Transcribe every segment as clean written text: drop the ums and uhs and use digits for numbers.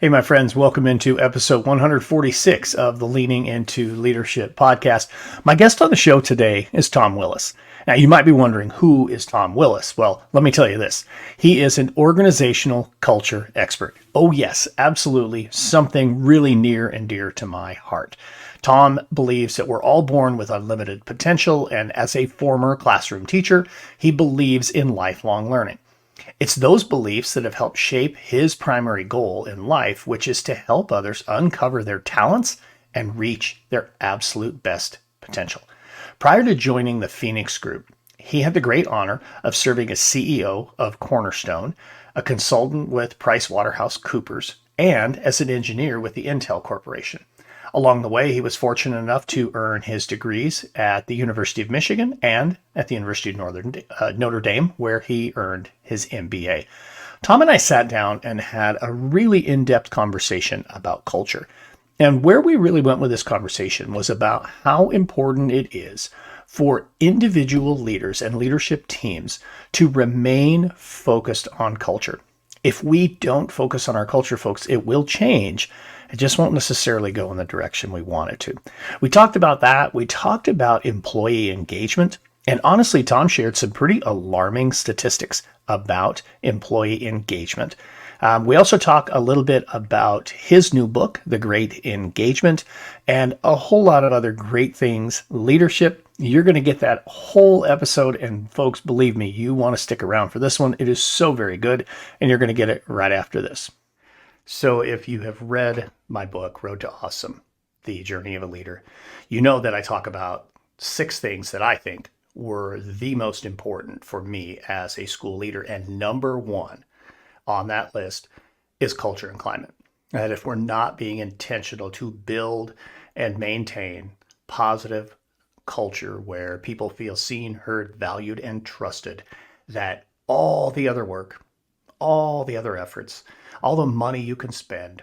Hey, my friends, welcome into episode 146 of the Leaning Into Leadership podcast. My guest on the show today is Tom Willis. Now, you might be wondering, who is Tom Willis? Well, let me tell you this. He is an organizational culture expert. Oh, yes, absolutely. Something really near and dear to my heart. Tom believes that we're all born with unlimited potential, and as a former classroom teacher, he believes in lifelong learning. It's those beliefs that have helped shape his primary goal in life, which is to help others uncover their talents and reach their absolute best potential. Prior to joining the Phoenix Group, he had the great honor of serving as CEO of Cornerstone, a consultant with PricewaterhouseCoopers, and as an engineer with the Intel Corporation. Along the way, he was fortunate enough to earn his degrees at the University of Michigan and at the University of Notre Dame, where he earned his MBA. Tom and I sat down and had a really in-depth conversation about culture. And where we really went with this conversation was about how important it is for individual leaders and leadership teams to remain focused on culture. If we don't focus on our culture, folks, it will change. It just won't necessarily go in the direction we want it to. We talked about that. We talked about employee engagement. And honestly, Tom shared some pretty alarming statistics about employee engagement. We also talk a little bit about his new book, The Great Engagement, and a whole lot of other great things. Leadership, you're going to get that whole episode. And folks, believe me, you want to stick around for this one. It is so very good. And you're going to get it right after this. So if you have read my book, Road to Awesome, The Journey of a Leader, you know that I talk about 6 things that I think were the most important for me as a school leader. And number 1 on that list is culture and climate. That if we're not being intentional to build and maintain positive culture where people feel seen, heard, valued, and trusted, that all the other work, all the other efforts, all the money you can spend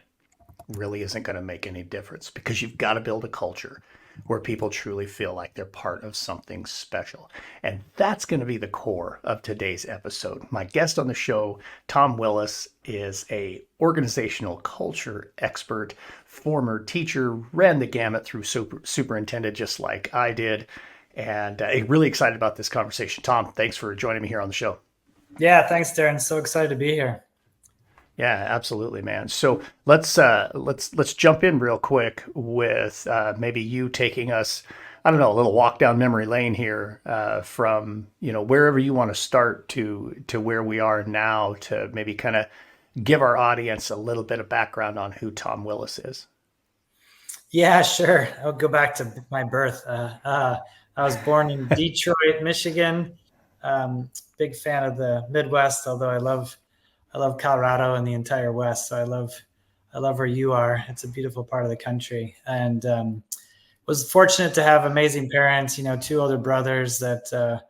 really isn't going to make any difference, because you've got to build a culture where people truly feel like they're part of something special. And that's going to be the core of today's episode. My guest on the show, Tom Willis, is a organizational culture expert, former teacher, ran the gamut through superintendent just like I did. And I'm really excited about this conversation. Tom, thanks for joining me here on the show. Yeah, thanks, Darrin. So excited to be here. Yeah, absolutely, man. So let's jump in real quick with maybe you taking us, I don't know, a little walk down memory lane here from wherever you want to start to where we are now, to maybe kind of give our audience a little bit of background on who Tom Willis is. Yeah, sure. I'll go back to my birth. I was born in Detroit, Michigan. Big fan of the Midwest, although I love Colorado and the entire West. So I love where you are. It's a beautiful part of the country, and was fortunate to have amazing parents. 2 older brothers that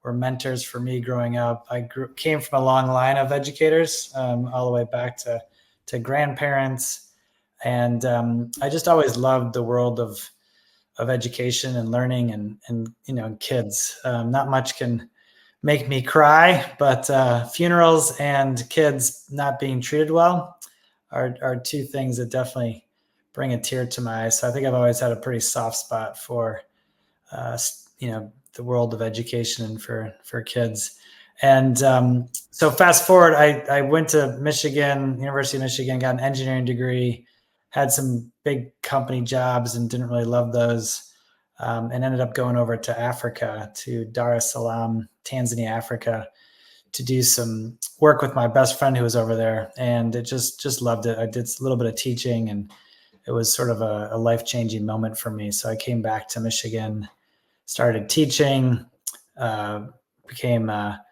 were mentors for me growing up. I came from a long line of educators, all the way back to grandparents, and I just always loved the world of education and learning and kids. Not much can make me cry, but funerals and kids not being treated well are 2 things that definitely bring a tear to my eyes. So I think I've always had a pretty soft spot for, the world of education and for kids. And so fast forward, I went to Michigan, University of Michigan, got an engineering degree, had some big company jobs and didn't really love those. And ended up going over to Africa, to Dar es Salaam, Tanzania, Africa, to do some work with my best friend who was over there. And it just loved it. I did a little bit of teaching, and it was sort of a life-changing moment for me. So I came back to Michigan, started teaching, became a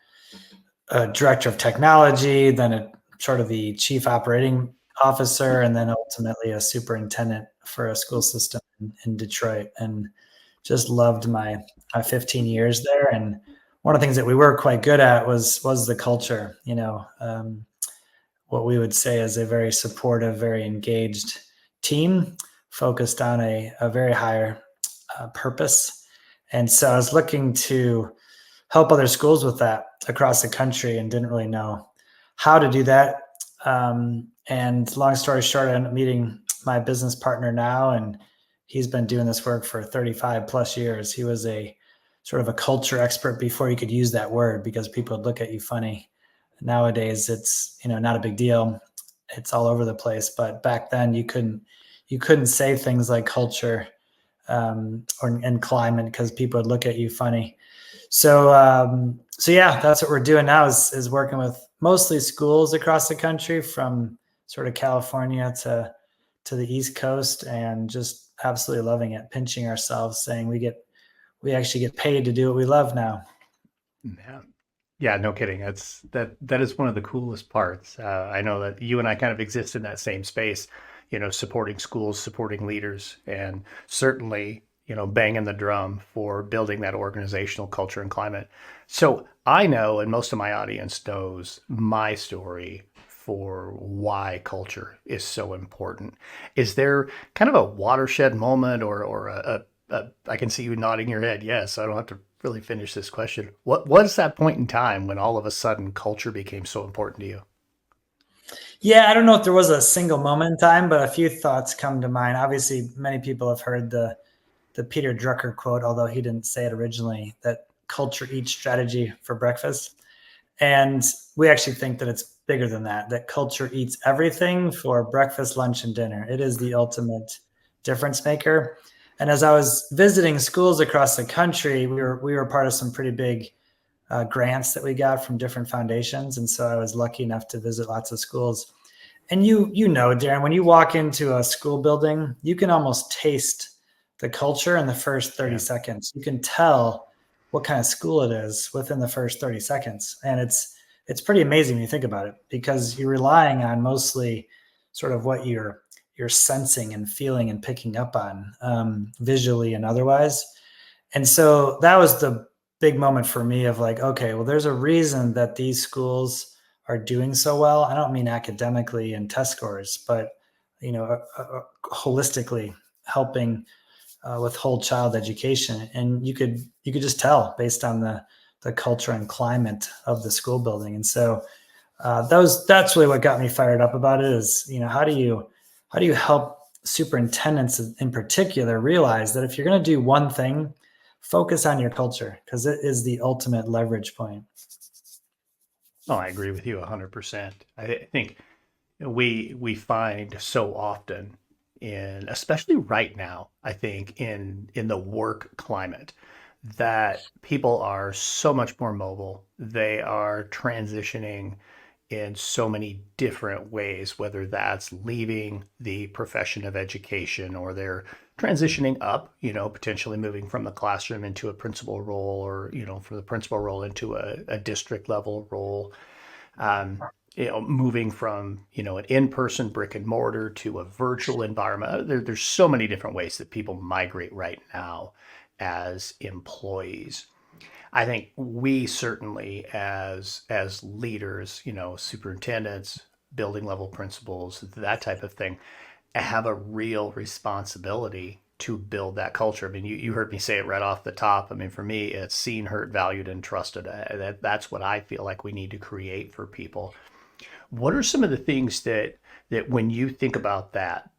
director of technology, then sort of the chief operating officer, and then ultimately a superintendent for a school system in Detroit. And just loved my 15 years there. And one of the things that we were quite good at was the culture, what we would say is a very supportive, very engaged team focused on a very higher purpose. And so I was looking to help other schools with that across the country and didn't really know how to do that. And And long story short, I ended up meeting my business partner now, and he's been doing this work for 35 plus years. He was a sort of a culture expert before you could use that word, because people would look at you funny. Nowadays, it's, not a big deal. It's all over the place. But back then, you couldn't say things like culture and climate, because people would look at you funny. So yeah, that's what we're doing now is working with mostly schools across the country, from sort of California to the East Coast, and just absolutely loving it, pinching ourselves, saying we actually get paid to do what we love now. Yeah, no kidding. That is one of the coolest parts. I know that you and I kind of exist in that same space, supporting schools, supporting leaders, and certainly, banging the drum for building that organizational culture and climate. So I know, and most of my audience knows my story for why culture is so important. Is there kind of a watershed moment or I can see you nodding your head. Yes, I don't have to really finish this question. What was that point in time when all of a sudden culture became so important to you? Yeah, I don't know if there was a single moment in time, but a few thoughts come to mind. Obviously, many people have heard the Peter Drucker quote, although he didn't say it originally, that culture eats strategy for breakfast. And we actually think that it's bigger than that culture eats everything for breakfast, lunch, and dinner. It is the ultimate difference maker. And as I was visiting schools across the country, we were part of some pretty big grants that we got from different foundations. And so I was lucky enough to visit lots of schools. And Darrin, when you walk into a school building, you can almost taste the culture in the first 30 seconds. You can tell what kind of school it is within the first 30 seconds. And it's pretty amazing when you think about it, because you're relying on mostly sort of what you're sensing and feeling and picking up on, visually and otherwise. And so that was the big moment for me of like, okay, well, there's a reason that these schools are doing so well. I don't mean academically and test scores, but holistically helping with whole child education. And you could just tell based on the culture and climate of the school building. And so that's really what got me fired up about it is, how do you help superintendents in particular realize that if you're going to do one thing, focus on your culture, because it is the ultimate leverage point. Oh, I agree with you 100%. I think we find so often especially right now, I think in the work climate, that people are so much more mobile. They are transitioning in so many different ways, whether that's leaving the profession of education or they're transitioning up, potentially moving from the classroom into a principal role or, from the principal role into a district level role. Moving from, an in-person brick and mortar to a virtual environment. There's so many different ways that people migrate right now as employees. I think we certainly as leaders, superintendents, building level principals, that type of thing, have a real responsibility to build that culture. I mean, you heard me say it right off the top. I mean, for me, it's seen, heard, valued, and trusted. That's what I feel like we need to create for people. What are some of the things that when you think about that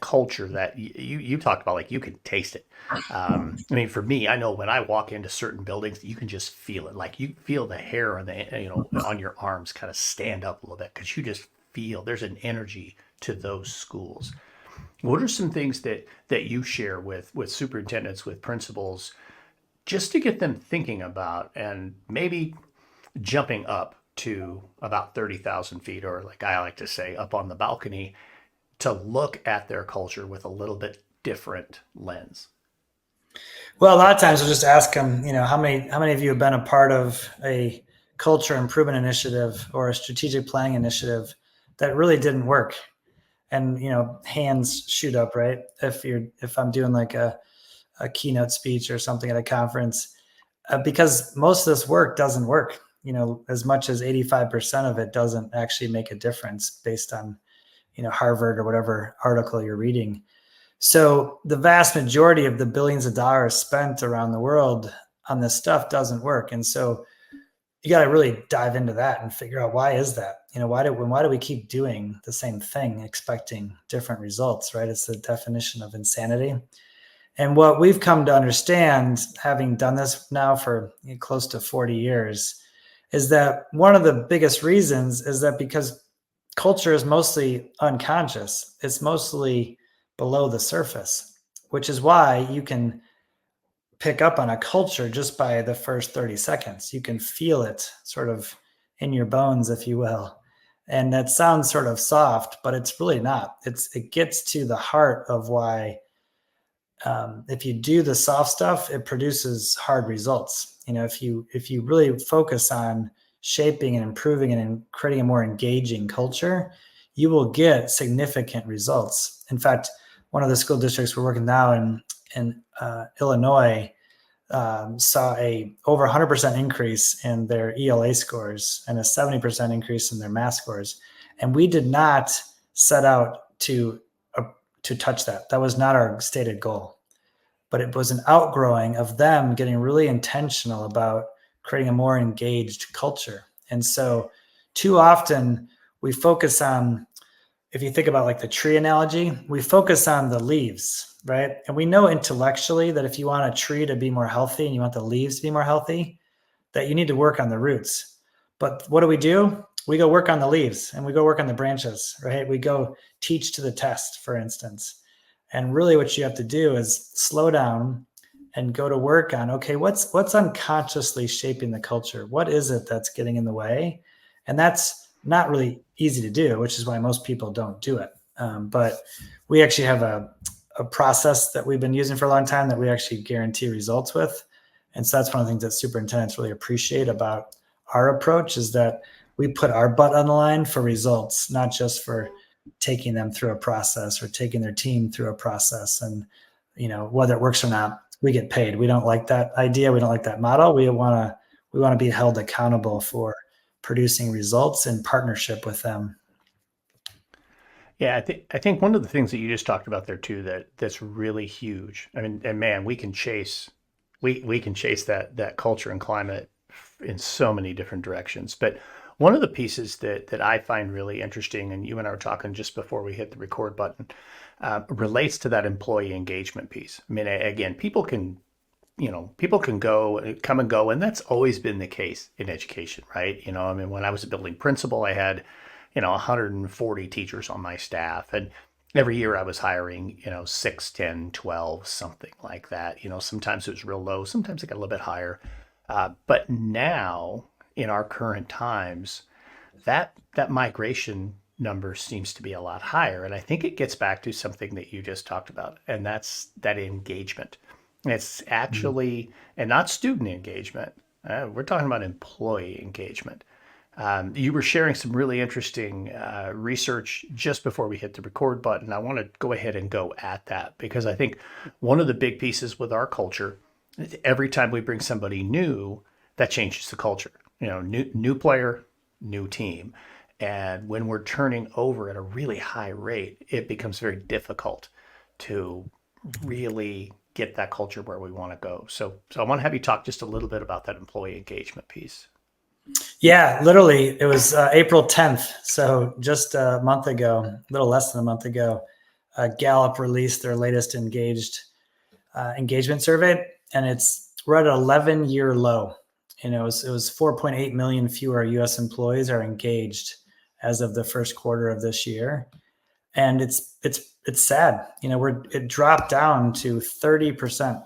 culture that you talked about, like you can taste it. I mean, for me, I know when I walk into certain buildings, you can just feel it. Like you feel the hair on on your arms kind of stand up a little bit because you just feel there's an energy to those schools. What are some things that you share with superintendents, with principals, just to get them thinking about and maybe jumping up to about 30,000 feet, or like I like to say, up on the balcony, to look at their culture with a little bit different lens? Well, a lot of times we'll just ask them, how many of you have been a part of a culture improvement initiative or a strategic planning initiative that really didn't work? And, hands shoot up, right? If I'm doing like a keynote speech or something at a conference, because most of this work doesn't work, as much as 85% of it doesn't actually make a difference based on, Harvard or whatever article you're reading. So the vast majority of the billions of dollars spent around the world on this stuff doesn't work. And so you got to really dive into that and figure out, why is that? Why do we keep doing the same thing, expecting different results, right? It's the definition of insanity. And what we've come to understand, having done this now for close to 40 years, is that one of the biggest reasons is that because culture is mostly unconscious, it's mostly below the surface, which is why you can pick up on a culture just by the first 30 seconds. You can feel it sort of in your bones, if you will. And that sounds sort of soft, but it's really not. It gets to the heart of why, if you do the soft stuff, it produces hard results. If you really focus on shaping and improving and creating a more engaging culture, you will get significant results. In fact, one of the school districts we're working now in Illinois saw a over 100% increase in their ELA scores and a 70% increase in their math scores. And we did not set out to touch that. That was not our stated goal, but it was an outgrowing of them getting really intentional about creating a more engaged culture. And so too often we focus on, if you think about like the tree analogy, we focus on the leaves, right? And we know intellectually that if you want a tree to be more healthy and you want the leaves to be more healthy, that you need to work on the roots. But what do? We go work on the leaves and we go work on the branches, right? We go teach to the test, for instance. And really what you have to do is slow down and go to work on, okay, what's unconsciously shaping the culture? What is it that's getting in the way? And that's not really easy to do, which is why most people don't do it. But we actually have a process that we've been using for a long time that we actually guarantee results with. And so that's one of the things that superintendents really appreciate about our approach, is that we put our butt on the line for results, not just for taking them through a process or taking their team through a process. And, whether it works or not, we get paid. We don't like that idea. We don't like that model. We want to be held accountable for producing results in partnership with them. Yeah, I think one of the things that you just talked about there too, that's really huge. I mean, and man, we can chase that culture and climate in so many different directions. But one of the pieces that I find really interesting, and you and I were talking just before we hit the record button, relates to that employee engagement piece. I mean, again, people can come and go, and that's always been the case in education, right? I mean, when I was a building principal, I had 140 teachers on my staff, and every year I was hiring 6, 10, 12, something like that. Sometimes it was real low, sometimes it got a little bit higher, but now in our current times, that migration number seems to be a lot higher. And I think it gets back to something that you just talked about, and that's that engagement. It's actually, and not student engagement. We're talking about employee engagement. You were sharing some really interesting research just before we hit the record button. I want to go ahead and go at that, because I think one of the big pieces with our culture, every time we bring somebody new, that changes the culture. New player, new team. And when we're turning over at a really high rate, it becomes very difficult to really get that culture where we want to go. So I want to have you talk just a little bit about that employee engagement piece. Yeah, literally, it was April 10th. So just a month ago, a little less than a month ago, Gallup released their latest engagement survey, and we're at an 11-year low. It was 4.8 million fewer U.S. employees are engaged as of the first quarter of this year, and it's sad. It dropped down to 30%.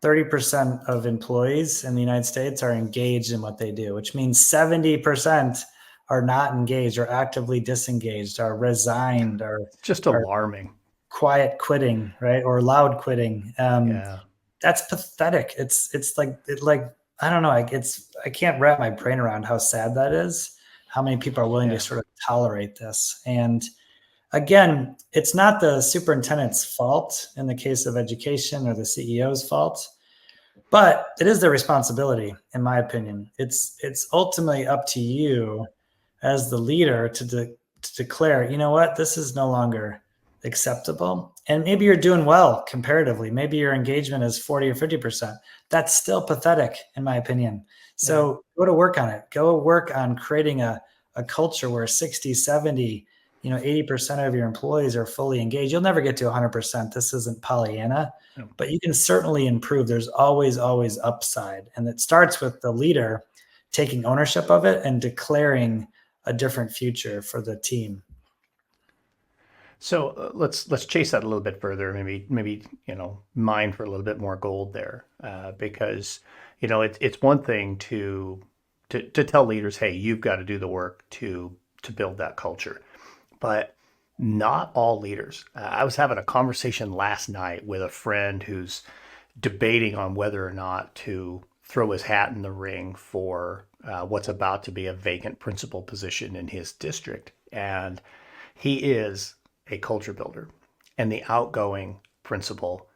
30% of employees in the United States are engaged in what they do, which means 70% are not engaged, or actively disengaged, are resigned, or just alarming. Quiet quitting, right? Or loud quitting. Yeah. That's pathetic. It's like I don't know. I can't wrap my brain around how sad that is. How many people are willing to sort of tolerate this? And again, it's not the superintendent's fault in the case of education, or the CEO's fault, but it is their responsibility, in my opinion. It's ultimately up to you as the leader to declare, what, this is no longer acceptable. And maybe you're doing well comparatively. Maybe your engagement is 40 or 50%. That's still pathetic, in my opinion. So go to work on it. Go work on creating a culture where 60, 70, 80% of your employees are fully engaged. You'll never get to 100%. This isn't Pollyanna, Yeah. but you can certainly improve. There's always, always upside. And it starts with the leader taking ownership of it and declaring a different future for the team. So let's chase that a little bit further. Maybe mine for a little bit more gold there, because it's one thing to tell leaders, hey, you've got to do the work to build that culture, but not all leaders. I was having a conversation last night with a friend who's debating on whether or not to throw his hat in the ring for what's about to be a vacant principal position in his district, and he is a culture builder, and the outgoing principal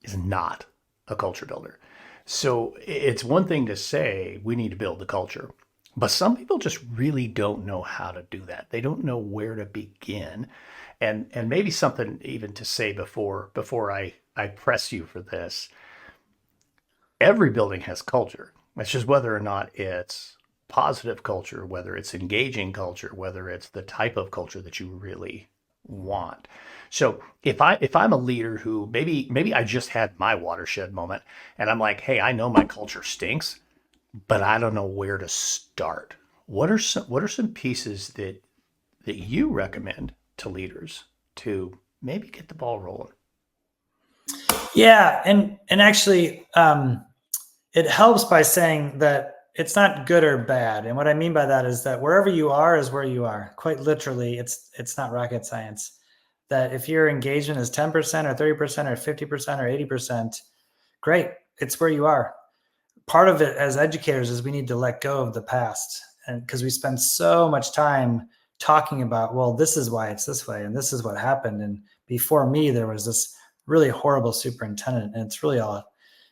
is not a culture builder. So it's one thing to say we need to build the culture, but some people just really don't know how to do that. They don't know where to begin. And maybe something even to say before I press you for this. Every building has culture. It's just whether or not it's positive culture, whether it's engaging culture, whether it's the type of culture that you really want. So if I'm a leader who maybe I just had my watershed moment and I'm like, hey, I know my culture stinks, but I don't know where to start. What are some pieces that you recommend to leaders to maybe get the ball rolling? Yeah, and actually, it helps by saying that it's not good or bad. And what I mean by that is that wherever you are is where you are. Quite literally, it's not rocket science. That if your engagement is 10% or 30% or 50% or 80%, great, it's where you are. Part of it as educators is we need to let go of the past, and because we spend so much time talking about, well, this is why it's this way and this is what happened, and before me there was this really horrible superintendent and it's really all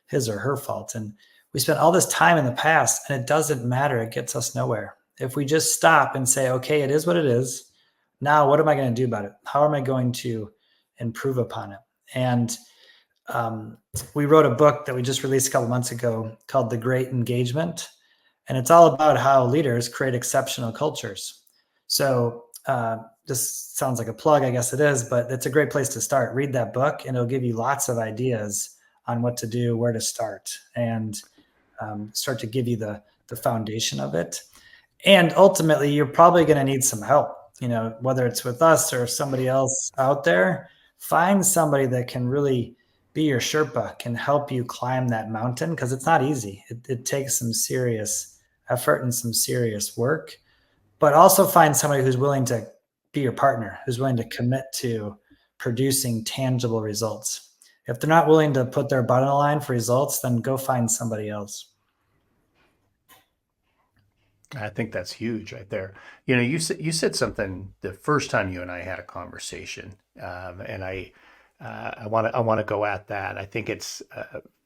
his or her fault, and we spent all this time in the past and it doesn't matter. It gets us nowhere. If we just stop and say, okay, it is what it is. Now, what am I going to do about it? How am I going to improve upon it? And we wrote a book that we just released a couple months ago called The Great Engagement. And it's all about how leaders create exceptional cultures. So this sounds like a plug, I guess it is, but it's a great place to start. Read that book and it'll give you lots of ideas on what to do, where to start, and start to give you the foundation of it. And ultimately, you're probably going to need some help, whether it's with us or somebody else out there. Find somebody that can really be your Sherpa, can help you climb that mountain, because it's not easy. It takes some serious effort and some serious work, but also find somebody who's willing to be your partner, who's willing to commit to producing tangible results. If they're not willing to put their butt on the line for results, then go find somebody else. I think that's huge right there. You said something the first time you and I had a conversation, and I want to go at that. I think it's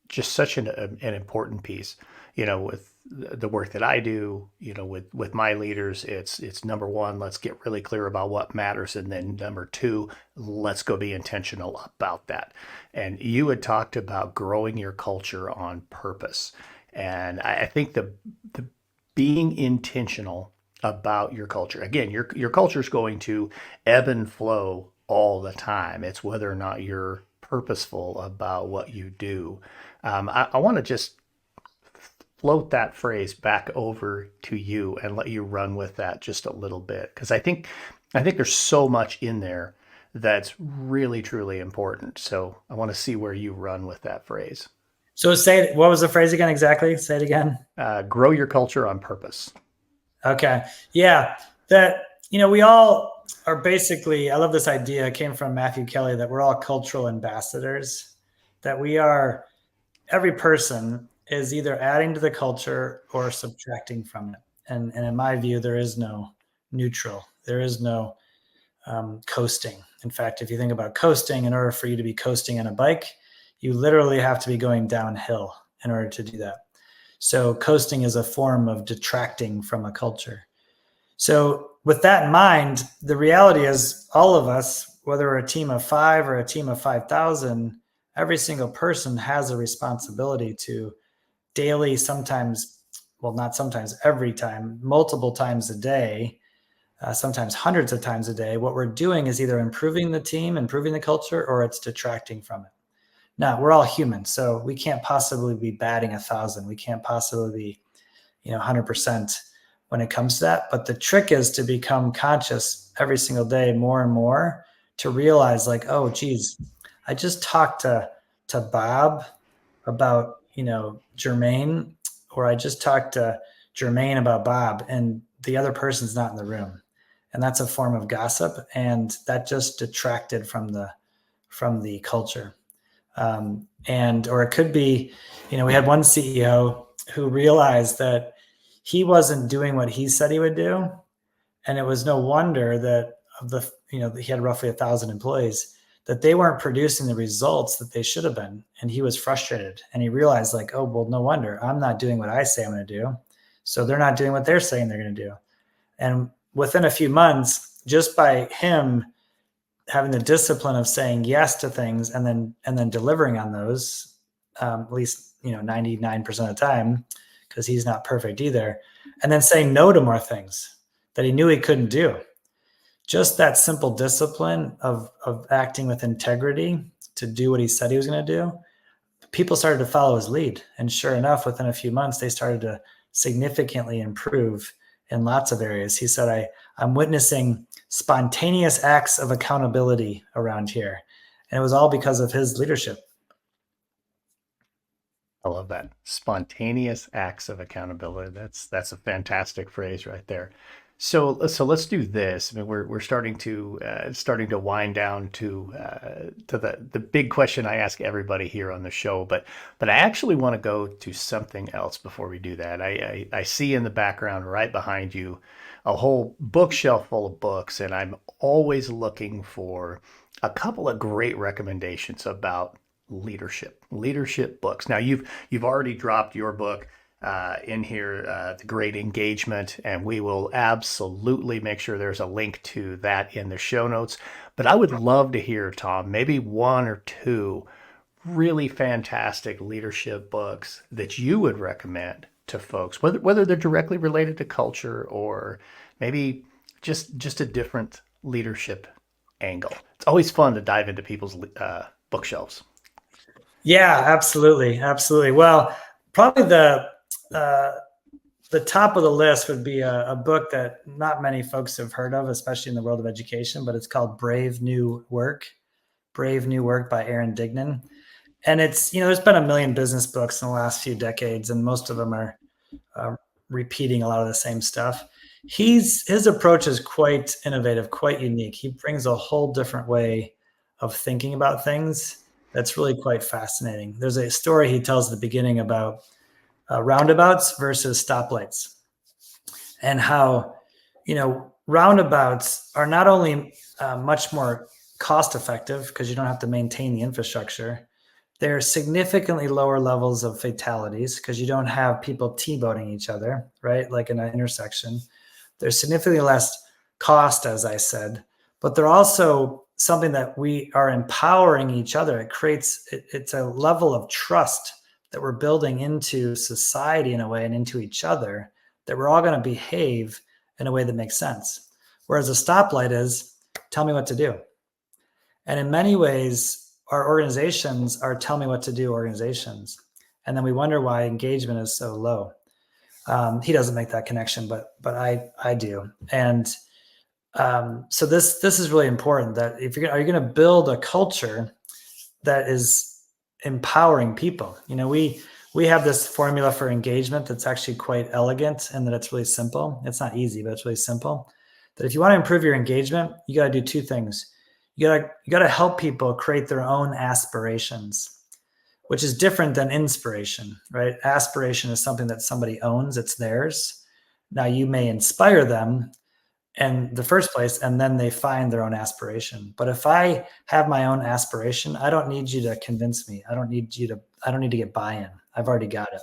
just such an important piece. With the work that I do, with my leaders, it's number one, let's get really clear about what matters, and then number two, let's go be intentional about that. And you had talked about growing your culture on purpose, and I think the being intentional about your culture. Again, your culture is going to ebb and flow all the time. It's whether or not you're purposeful about what you do. I want to just float that phrase back over to you and let you run with that just a little bit, because I think there's so much in there that's really truly important. So I want to see where you run with that phrase. So what was the phrase again exactly? Say it again. Grow your culture on purpose. Okay. Yeah. That, we all are basically, I love this idea. It came from Matthew Kelly, that we're all cultural ambassadors, that every person is either adding to the culture or subtracting from it. And in my view, there is no neutral. There is no coasting. In fact, if you think about coasting, in order for you to be coasting on a bike, you literally have to be going downhill in order to do that. So coasting is a form of detracting from a culture. So with that in mind, the reality is all of us, whether we're a team of 5 or a team of 5,000, every single person has a responsibility to daily, sometimes well, not sometimes, every time, multiple times a day, sometimes hundreds of times a day, what we're doing is either improving the team, improving the culture, or it's detracting from it. Now, we're all human, so we can't possibly be batting 1,000. We can't possibly be 100% when it comes to that. But the trick is to become conscious every single day more and more, to realize like, oh, geez, I just talked to Bob about, Jermaine, or I just talked to Jermaine about Bob, and the other person's not in the room. And that's a form of gossip. And that just detracted from the culture. Or it could be, we had one CEO who realized that he wasn't doing what he said he would do. And it was no wonder that he had roughly 1,000 employees, that they weren't producing the results that they should have been. And he was frustrated, and he realized like, oh, well, no wonder I'm not doing what I say I'm going to do. So they're not doing what they're saying they're going to do. And within a few months, just by him having the discipline of saying yes to things and then delivering on those, at least 99% of the time, because he's not perfect either, and then saying no to more things that he knew he couldn't do. Just that simple discipline of acting with integrity to do what he said he was going to do, people started to follow his lead. And sure enough, within a few months, they started to significantly improve in lots of areas. He said, I'm witnessing spontaneous acts of accountability around here. And it was all because of his leadership. I love that. Spontaneous acts of accountability. That's a fantastic phrase right there. So let's do this. I mean, we're starting to wind down to the big question I ask everybody here on the show, but I actually want to go to something else before we do that. I see in the background right behind you a whole bookshelf full of books, and I'm always looking for a couple of great recommendations about leadership books. Now you've already dropped your book in here, The Great Engagement, and we will absolutely make sure there's a link to that in the show notes. But I would love to hear, Tom, maybe one or two really fantastic leadership books that you would recommend to folks, whether they're directly related to culture or maybe just a different leadership angle. It's always fun to dive into people's bookshelves. Yeah, absolutely. Well, probably the top of the list would be a book that not many folks have heard of, especially in the world of education, but it's called Brave New Work by Aaron Dignan. And it's, there's been a million business books in the last few decades, and most of them are repeating a lot of the same stuff. His approach is quite innovative, quite unique. He brings a whole different way of thinking about things that's really quite fascinating. There's a story he tells at the beginning about roundabouts versus stoplights, and how, roundabouts are not only much more cost effective because you don't have to maintain the infrastructure. They're significantly lower levels of fatalities because you don't have people T-boning each other, right? Like in an intersection. There's significantly less cost, as I said, but they're also something that we are empowering each other. It's a level of trust that we're building into society in a way, and into each other, that we're all going to behave in a way that makes sense. Whereas a stoplight is, tell me what to do. And in many ways, our organizations are tell me what to do organizations. And then we wonder why engagement is so low. He doesn't make that connection, but I do. And so this is really important, that are you going to build a culture that is empowering people? We have this formula for engagement that's actually quite elegant, and that it's really simple. It's not easy, but it's really simple. That if you want to improve your engagement, you got to do two things. You got to help people create their own aspirations, which is different than inspiration, right? Aspiration is something that somebody owns. It's theirs. Now you may inspire them in the first place, and then they find their own aspiration. But if I have my own aspiration, I don't need you to convince me. I don't need to get buy-in. I've already got it.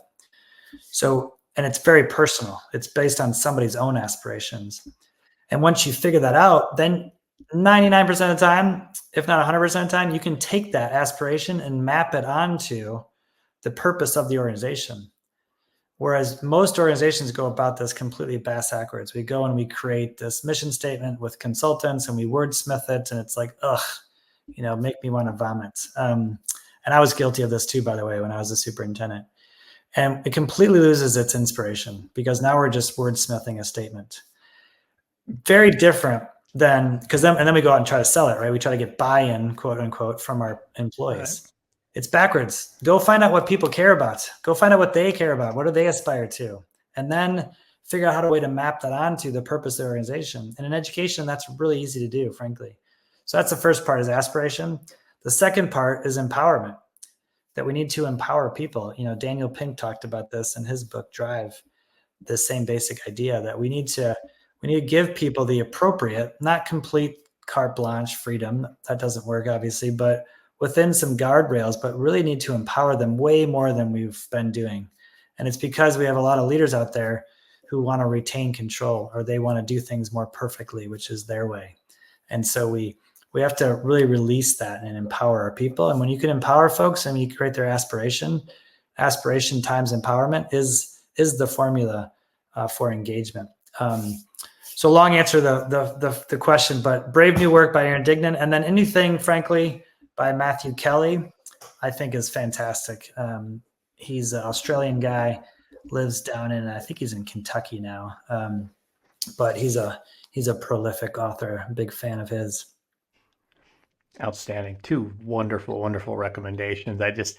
So, and it's very personal. It's based on somebody's own aspirations. And once you figure that out, then 99% of the time, if not 100% of the time, you can take that aspiration and map it onto the purpose of the organization. Whereas most organizations go about this completely backwards. We go and we create this mission statement with consultants and we wordsmith it. And it's like, ugh, make me want to vomit. And I was guilty of this too, by the way, when I was a superintendent. And it completely loses its inspiration because now we're just wordsmithing a statement. Very different than, and then we go out and try to sell it, right? We try to get buy-in, quote unquote, from our employees. Right. It's backwards. Go find out what people care about. Go find out what they care about. What do they aspire to? And then figure out how to map that onto the purpose of the organization. And in education, that's really easy to do, frankly. So that's the first part, is aspiration. The second part is empowerment, that we need to empower people. Daniel Pink talked about this in his book, Drive, the same basic idea that we need to give people the appropriate, not complete carte blanche freedom. That doesn't work, obviously, but within some guardrails, but really need to empower them way more than we've been doing. And it's because we have a lot of leaders out there who want to retain control, or they want to do things more perfectly, which is their way. And so we have to really release that and empower our people. And when you can empower folks and you create their aspiration times empowerment is the formula for engagement. So long answer the question, but Brave New Work by Aaron Dignan, and then anything, frankly, by Matthew Kelly, I think is fantastic. He's an Australian guy, lives down in, I think he's in Kentucky now, but he's a prolific author. I'm a big fan of his. Outstanding. Two wonderful, wonderful recommendations. I just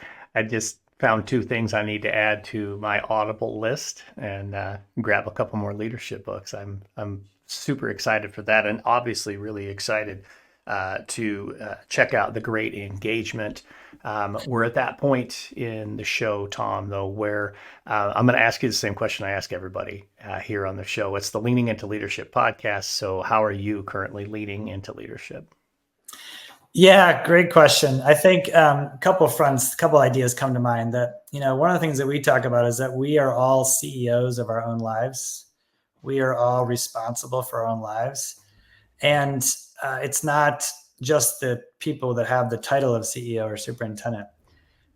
found two things I need to add to my Audible list and grab a couple more leadership books. I'm super excited for that, and obviously really excited to check out the Great Engagement. We're at that point in the show, Tom, though, where I'm going to ask you the same question I ask everybody here on the show. It's the Leaning Into Leadership podcast. So how are you currently leaning into leadership? Yeah, great question. I think a couple ideas come to mind that, one of the things that we talk about is that we are all CEOs of our own lives. We are all responsible for our own lives. And it's not just the people that have the title of CEO or superintendent.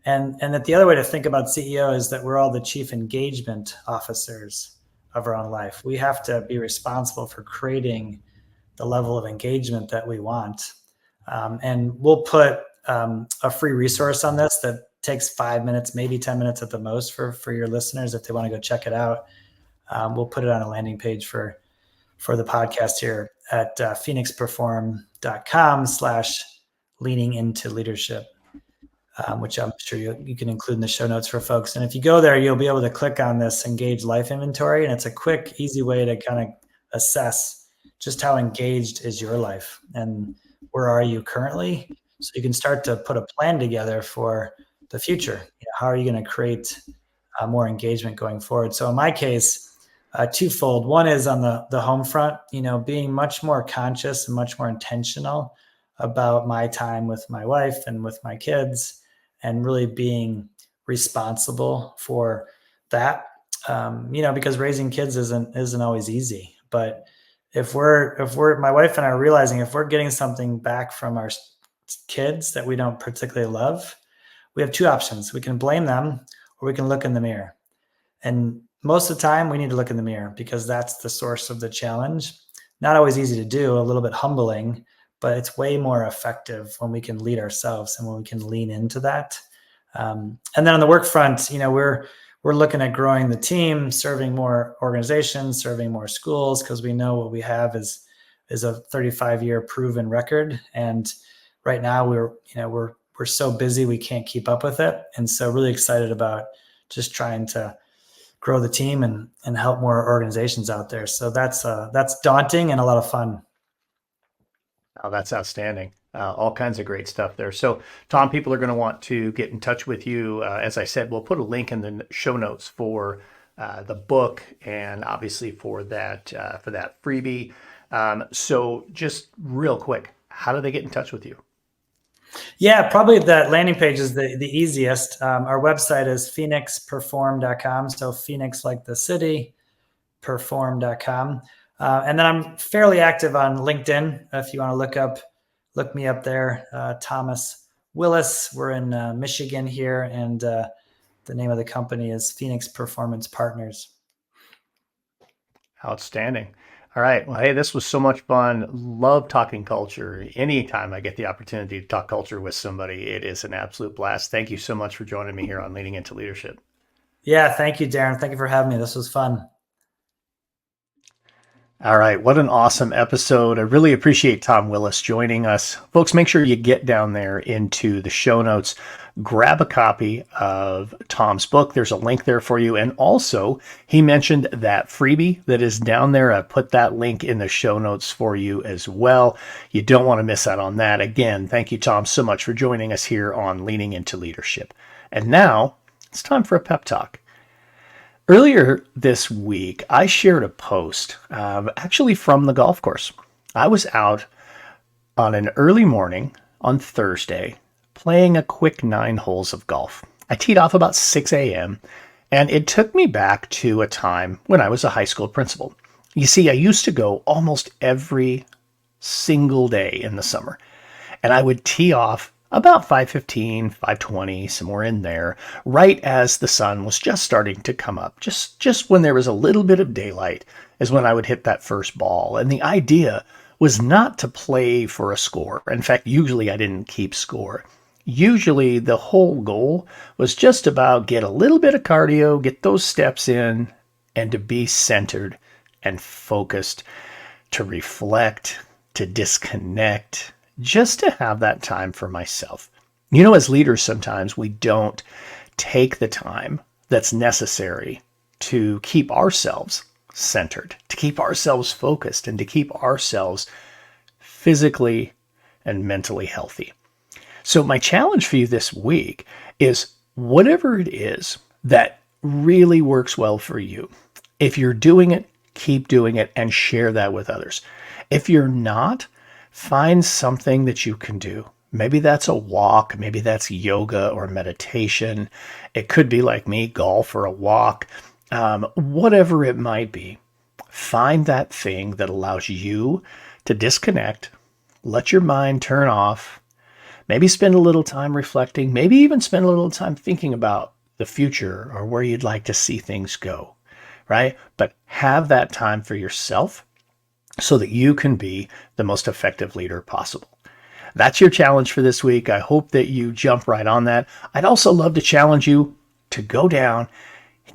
And that the other way to think about CEO is that we're all the chief engagement officers of our own life. We have to be responsible for creating the level of engagement that we want. And we'll put a free resource on this that takes 5 minutes, maybe 10 minutes at the most for your listeners if they want to go check it out. We'll put it on a landing page for the podcast here at phoenixperform.com/leaning into leadership, which I'm sure you can include in the show notes for folks. And if you go there, you'll be able to click on this Engage Life Inventory. And it's a quick, easy way to kind of assess just how engaged is your life and where are you currently? So you can start to put a plan together for the future. How are you going to create more engagement going forward? So in my case, twofold. One is on the home front, being much more conscious and much more intentional about my time with my wife and with my kids, and really being responsible for that. Because raising kids isn't always easy, but if my wife and I are realizing if we're getting something back from our kids that we don't particularly love, we have two options. We can blame them or we can look in the mirror. And most of the time we need to look in the mirror because that's the source of the challenge. Not always easy to do, a little bit humbling, but it's way more effective when we can lead ourselves and when we can lean into that. And then on the work front, we're looking at growing the team, serving more organizations, serving more schools, because we know what we have is a 35-year proven record. And right now we're so busy we can't keep up with it. And so really excited about just trying to grow the team and help more organizations out there. So that's daunting and a lot of fun. Oh, that's outstanding. All kinds of great stuff there. So, Tom, people are going to want to get in touch with you. As I said, we'll put a link in the show notes for the book and obviously for that freebie. So just real quick, how do they get in touch with you? Yeah, probably that landing page is the easiest. Our website is phoenixperform.com. So Phoenix like the city, perform.com. And then I'm fairly active on LinkedIn. If you want to look me up there, Thomas Willis. We're in Michigan here, and The name of the company is Phoenix Performance Partners. Outstanding. All right. Well, hey, this was so much fun. Love talking culture. Anytime I get the opportunity to talk culture with somebody, it is an absolute blast. Thank you so much for joining me here on Leading into Leadership. Yeah, thank you, Darrin. Thank you for having me. This was fun. All right. What an awesome episode. I really appreciate Tom Willis joining us. Folks, make sure you get down there into the show notes, grab a copy of Tom's book. There's a link there for you. And also, he mentioned that freebie that is down there. I put that link in the show notes for you as well. You don't want to miss out on that. Again, thank you, Tom, so much for joining us here on Leaning into Leadership. And now it's time for a pep talk. Earlier this week, I shared a post, actually from the golf course. I was out on an early morning on Thursday playing a quick 9 holes of golf. I teed off about 6 a.m., and it took me back to a time when I was a high school principal. You see, I used to go almost every single day in the summer, and I would tee off about 5:15, 5:20, somewhere in there, right as the sun was just starting to come up. Just when there was a little bit of daylight is when I would hit that first ball. And the idea was not to play for a score. In fact, usually I didn't keep score. Usually the whole goal was just about get a little bit of cardio, get those steps in, and to be centered and focused, to reflect, to disconnect, just to have that time for myself. You know, as leaders, sometimes we don't take the time that's necessary to keep ourselves centered, to keep ourselves focused, and to keep ourselves physically and mentally healthy. So my challenge for you this week is whatever it is that really works well for you. If you're doing it, keep doing it and share that with others. If you're not, find something that you can do. Maybe that's a walk. Maybe that's yoga or meditation. It could be like me, golf or a walk. Whatever it might be, find that thing that allows you to disconnect, let your mind turn off, maybe spend a little time reflecting, maybe even spend a little time thinking about the future or where you'd like to see things go, right? But have that time for yourself so that you can be the most effective leader possible. That's your challenge for this week. I hope that you jump right on that. I'd also love to challenge you to go down,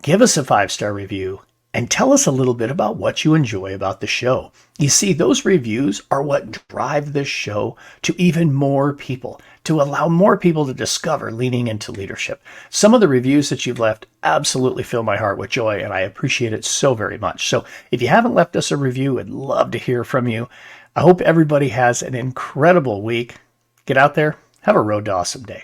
give us a 5-star review, and tell us a little bit about what you enjoy about the show. You see, those reviews are what drive this show to even more people, to allow more people to discover Leaning into Leadership. Some of the reviews that you've left absolutely fill my heart with joy, and I appreciate it so very much. So if you haven't left us a review, I'd love to hear from you. I hope everybody has an incredible week. Get out there, have a road to awesome day.